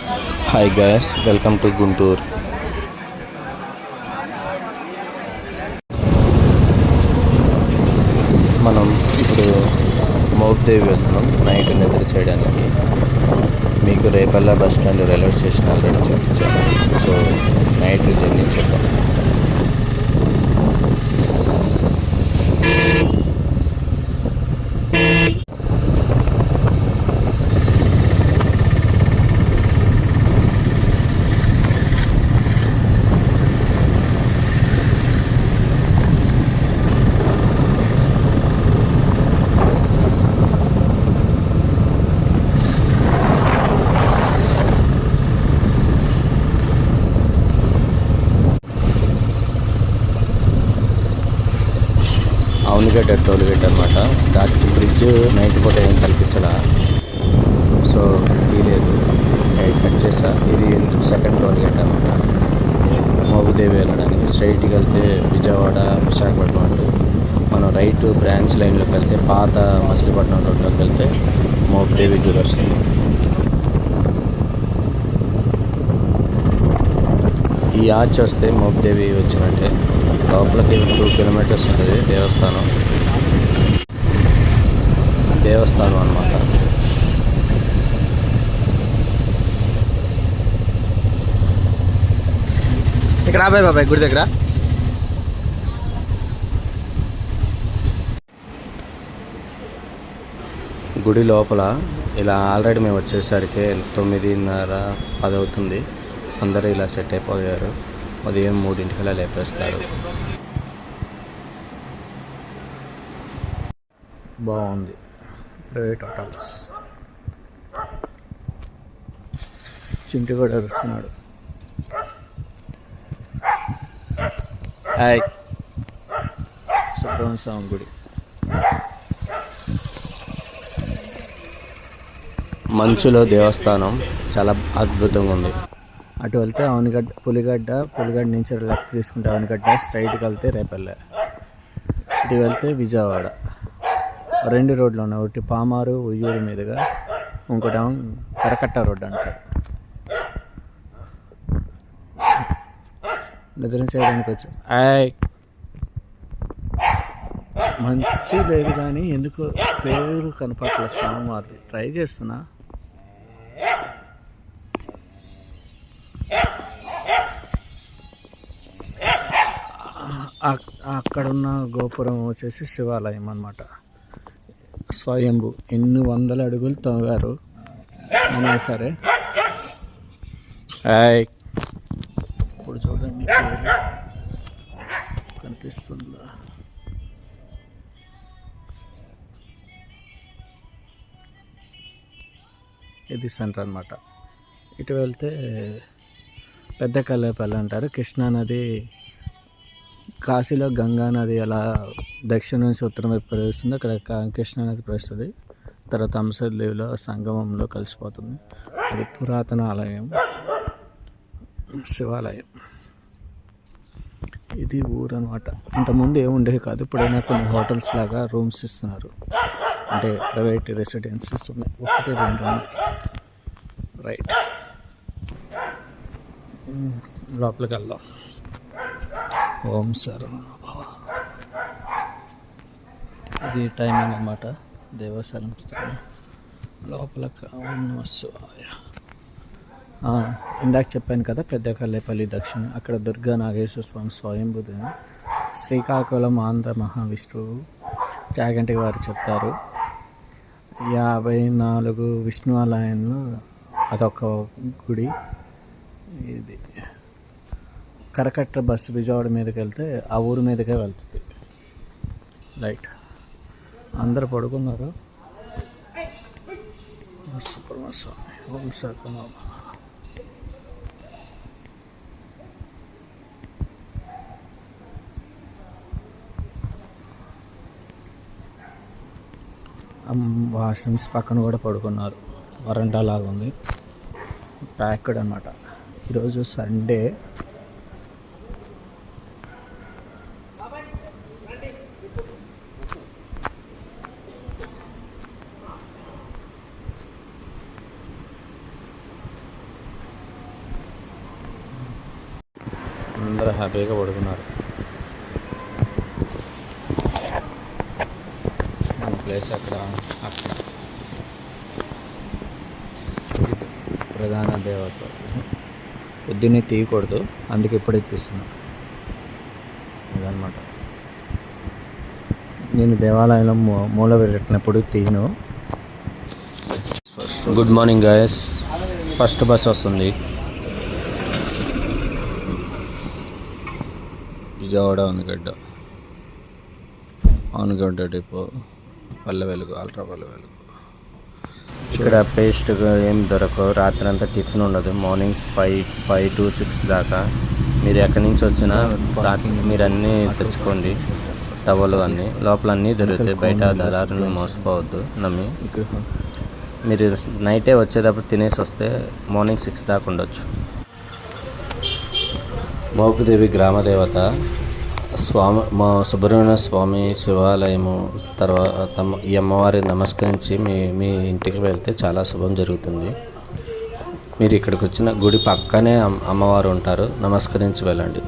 Hi guys, welcome to Guntur. మనం ఇప్పుడు మోపిదేవి వెళ్తున్నాం నైట్ నిద్ర చేయడానికి. మీకు Repalle bus stand railway station already చూపించాను. సో నైట్ జర్నీ చేద్దాం. అవునుగడ్డ టోల్గేట్ అనమాట. దానికి బ్రిడ్జ్ నైట్ పూట ఏం కల్పించడా, సో తీయలేదు, కట్ చేసా. ఇది సెకండ్ టోల్గేట్ అనమాట. మోపిదేవి వెళ్ళడానికి స్ట్రైట్కి వెళ్తే విజయవాడ, విశాఖపట్నం అంటూ మనం రైట్ బ్రాంచ్ లైన్లోకి వెళ్తే పాత మచిలీపట్నం రోడ్లోకి వెళ్తే మోపిదేవి గుడి వస్తుంది. ఈ ఆర్చ్ వస్తే మోపిదేవి వచ్చినట్టే. లోపలికి 2 కిలోమీటర్స్ ఉంటుంది దేవస్థానం అనమాట. ఇక్కడ బాబాయ్ గుడి దగ్గర గుడి లోపల ఇలా ఆల్రెడీ మేము వచ్చేసరికి 9:30, 10 అవుతుంది. అందరూ ఇలా సెట్ అయిపోయారు. ఉదయం 3 లేపేస్తారు. బాగుంది. Private hotels. చింటి కూడా అరుస్తున్నాడు. హాయ్. సుబ్రహ్మణ్య స్వామి గుడి. మంచులో దేవస్థానం చాలా అద్భుతంగా ఉంది. అటు వెళ్తే పులిగడ్డ నుంచి లెఫ్ట్ తీసుకుంటే అవనిగడ్డ, స్ట్రైట్కి వెళ్తే రేపల్లె. ఇటు వెళ్తే విజయవాడ. 2 రోడ్లు ఉన్నాయి. ఒకటి పామారు ఉయ్యూరు మీదుగా, ఇంకోటి కరకట్ట రోడ్డు అంటారు. నిద్ర చేయడానికి వచ్చి మంచి లేదు కానీ ఎందుకు పేరు కనపట్ల స్వామివారిది. ట్రై చేస్తున్నా. అక్కడున్న గోపురం వచ్చేసి శివాలయం అన్నమాట. స్వయంభు. ఎన్ని వందల అడుగులు తవ్వారు అయినా సరే. ఇప్పుడు చూడండి కనిపిస్తుందా. ఇది సెంటర్ అన్నమాట. ఇటు వెళ్తే పెద్ద కల్లేపల్లి అంటారు. కృష్ణానది, కాశీలో గంగా నది ఎలా దక్షిణం నుంచి ఉత్తరం వైపు ప్రవేశిస్తుంది, అక్కడ కృష్ణానది ప్రవేశిస్తుంది. తర్వాత అంశద్వీప్లో సంగమంలో కలిసిపోతుంది. అది పురాతన ఆలయం, శివాలయం. ఇది ఊరు అనమాట. ఇంతకుముందు ఏముండేవి కాదు. ఇప్పుడైనా కొన్ని హోటల్స్ లాగా రూమ్స్ ఇస్తున్నారు, అంటే ప్రైవేట్ రెసిడెన్సీస్ ఉన్నాయి. 1, 2 ఉన్నాయి. రైట్, లోపలికి వెళ్దాం. ఓం శరవణభవ. ఇది టైమింగ్ అన్నమాట. దేవస్థానం లోపలికి. ఓం నమః శివాయ. ఇందాక చెప్పాను కదా, పెద్ద కల్లేపల్లి దక్షిణ. అక్కడ దుర్గా నాగేశ్వర స్వామి స్వయంభుది. శ్రీకాకుళం ఆంధ్ర మహావిష్ణువు చాగంటి వారు చెప్తారు. 54 విష్ణు ఆలయంలో అదొక గుడి. ఇది కరకట్ట బస్సు విజయవాడ మీదకి వెళ్తే ఆ ఊరు మీదకే వెళ్తుంది. రైట్, అందరు పడుకున్నారు. సుబ్రహ్మణ్య స్వామి. ఓం శరవణభవ. వాష్రూమ్స్ పక్కన కూడా పడుకున్నారు. వరండా లాగా ఉంది, ప్యాక్డ్ అనమాట. ఈరోజు సండే. అందరూ హ్యాపీగా పడుకున్నారు. మన ప్లేస్ అక్కడ ప్రధాన దేవత. పొద్దున్నే తీయకూడదు, అందుకే ఇప్పుడే తీస్తున్నా. ఇదన్నమాట. నేను దేవాలయంలో మూల వెళ్ళినప్పుడు తీయను. Good morning guys. First bus వస్తుంది. Vijayawada ఆనుగడ్డ depot, Palle Velugu, ultra Palle Velugu. ఇక్కడ పేస్ట్ ఏం దొరకవు. రాత్రి అంతా టిఫిన్ ఉండదు. మార్నింగ్ 5 to 6 దాకా. మీరు ఎక్కడి నుంచి వచ్చినా మీరు అన్నీ తెచ్చుకోండి. టవలు అన్నీ లోపల అన్నీ దొరుకుతాయి. బయట దళారుని మోసపోవద్దు నమ్మి. మీరు నైటే వచ్చేటప్పుడు తినేసి వస్తే మార్నింగ్ 6 దాకా ఉండొచ్చు. మోపిదేవి గ్రామదేవత స్వామి, మా సుబ్రహ్మణ్య స్వామి శివాలయము. తర్వాత ఈ అమ్మవారి నమస్కరించి మీ ఇంటికి వెళ్తే చాలా శుభం జరుగుతుంది. మీరు ఇక్కడికి వచ్చిన గుడి పక్కనే అమ్మవారు ఉంటారు. నమస్కరించి వెళ్ళండి.